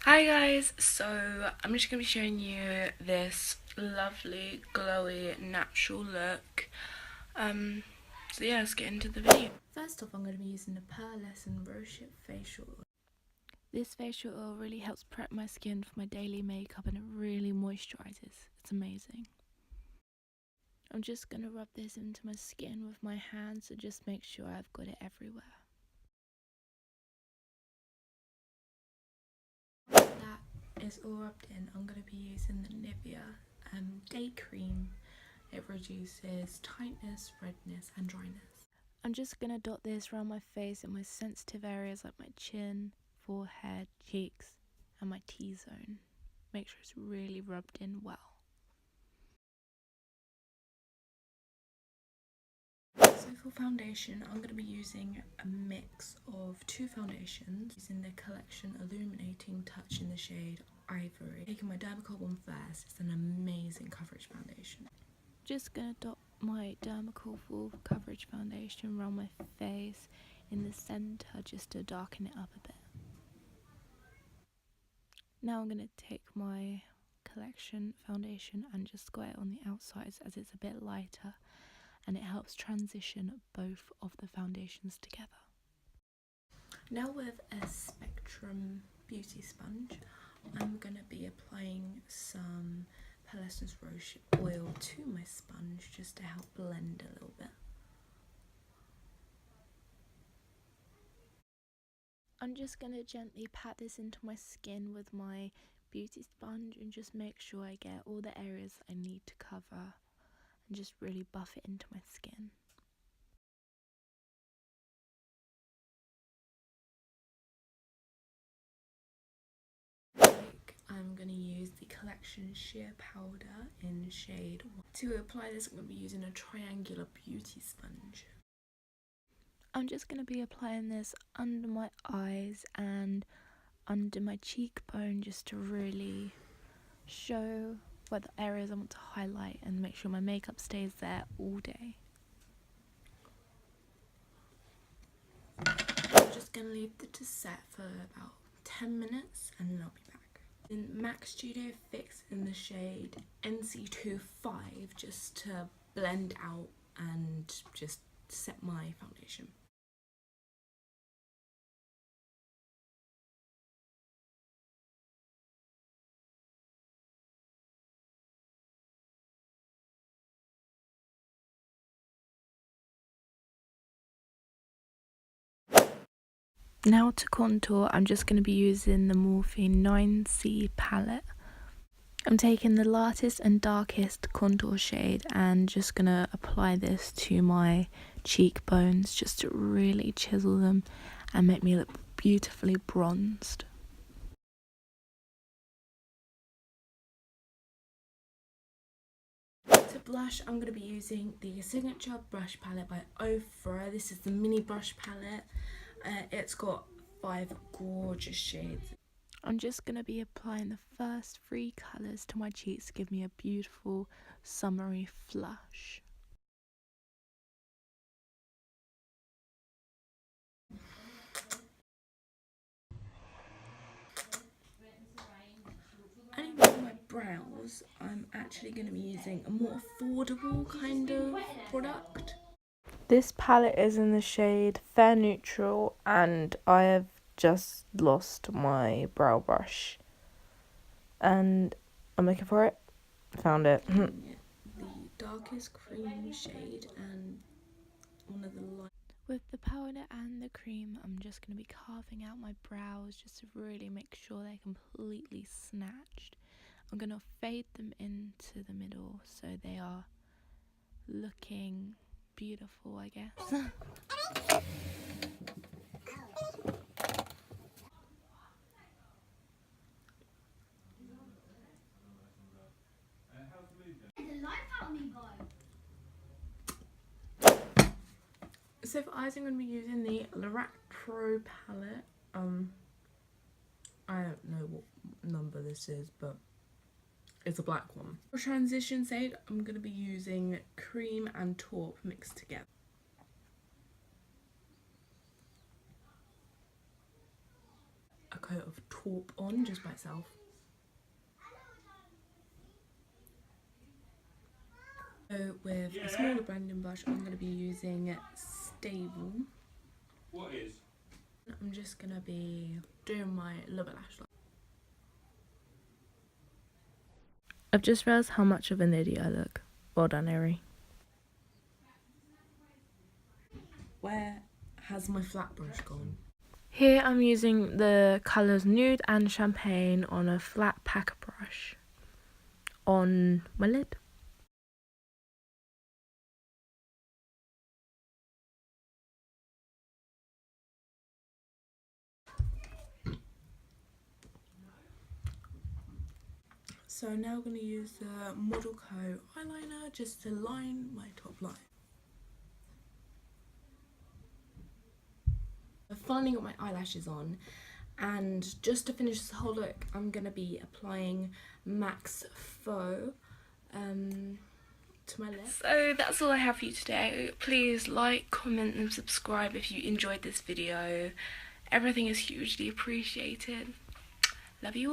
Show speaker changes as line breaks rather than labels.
Hi guys, so I'm just going to be showing you this lovely glowy natural look. So yeah, let's get into the video. First off, I'm going to be using the Pearlescent Rosehip Facial Oil. This facial oil really helps prep my skin for my daily makeup and it really moisturizes. It's amazing. I'm just going to rub this into my skin with my hands to just make sure I've got it everywhere. That is all rubbed in. I'm going to be using the Nivea Day Cream. It reduces tightness, redness and dryness. I'm just going to dot this around my face in my sensitive areas like my chin, forehead, cheeks and my T-zone. Make sure it's really rubbed in well. So for foundation, I'm going to be using a mix of two foundations using the collection Illuminating Touch in the shade Ivory. Taking my Dermacol one first, it's an amazing coverage foundation. Just going to dot my Dermacol full coverage foundation around my face in the centre just to darken it up a bit. Now I'm going to take my collection foundation and just square it on the outsides as it's a bit lighter and it helps transition both of the foundations together. Now with a Spectrum beauty sponge, I'm going to be applying some Pearlescent Rosehip oil to my sponge just to help blend a little bit. I'm just going to gently pat this into my skin with my beauty sponge and just make sure I get all the areas I need to cover and just really buff it into my skin. I'm going to use the collection Sheer Powder in shade 1. To apply this, I'm going to be using a triangular beauty sponge. I'm just going to be applying this under my eyes and under my cheekbone just to really show what the areas I want to highlight and make sure my makeup stays there all day. I'm just going to leave it to set for about 10 minutes and then I'll be back. In MAC Studio Fix in the shade NC25 just to blend out and just set my foundation. Now to contour, I'm just going to be using the Morphe 9C palette. I'm taking the lightest and darkest contour shade and just going to apply this to my cheekbones just to really chisel them and make me look beautifully bronzed. To blush, I'm going to be using the Signature Brush Palette by Ofra. This is the mini brush palette. It's got 5 gorgeous shades. I'm just going to be applying the first 3 colours to my cheeks to give me a beautiful summery flush. And for my brows, I'm actually going to be using a more affordable kind of product. This palette is in the shade Fair Neutral and I have just lost my brow brush and I'm looking for it. Found it. The darkest cream shade and one of the light. With the powder and the cream, I'm just going to be carving out my brows just to really make sure they're completely snatched. I'm going to fade them into the middle so they are looking beautiful, I guess. So for eyes, I'm going to be using the Lorac Pro palette. I don't know what number this is, but it's a black one. For transition shade, I'm going to be using cream and taupe mixed together. A coat of taupe on just by itself. So with a smaller blending brush, I'm going to be using Stable.
What is?
I'm just going to be doing my lower lash line. I've just realised how much of an idiot I look. Well done, Erie. Where has my flat brush gone? Here I'm using the colours Nude and Champagne on a flat packer brush on my lid. So now I'm going to use the Model Co eyeliner just to line my top line. I've finally got my eyelashes on, and just to finish this whole look I'm going to be applying MAC's Faux to my lips. So that's all I have for you today. Please like, comment and subscribe if you enjoyed this video. Everything is hugely appreciated. Love you all.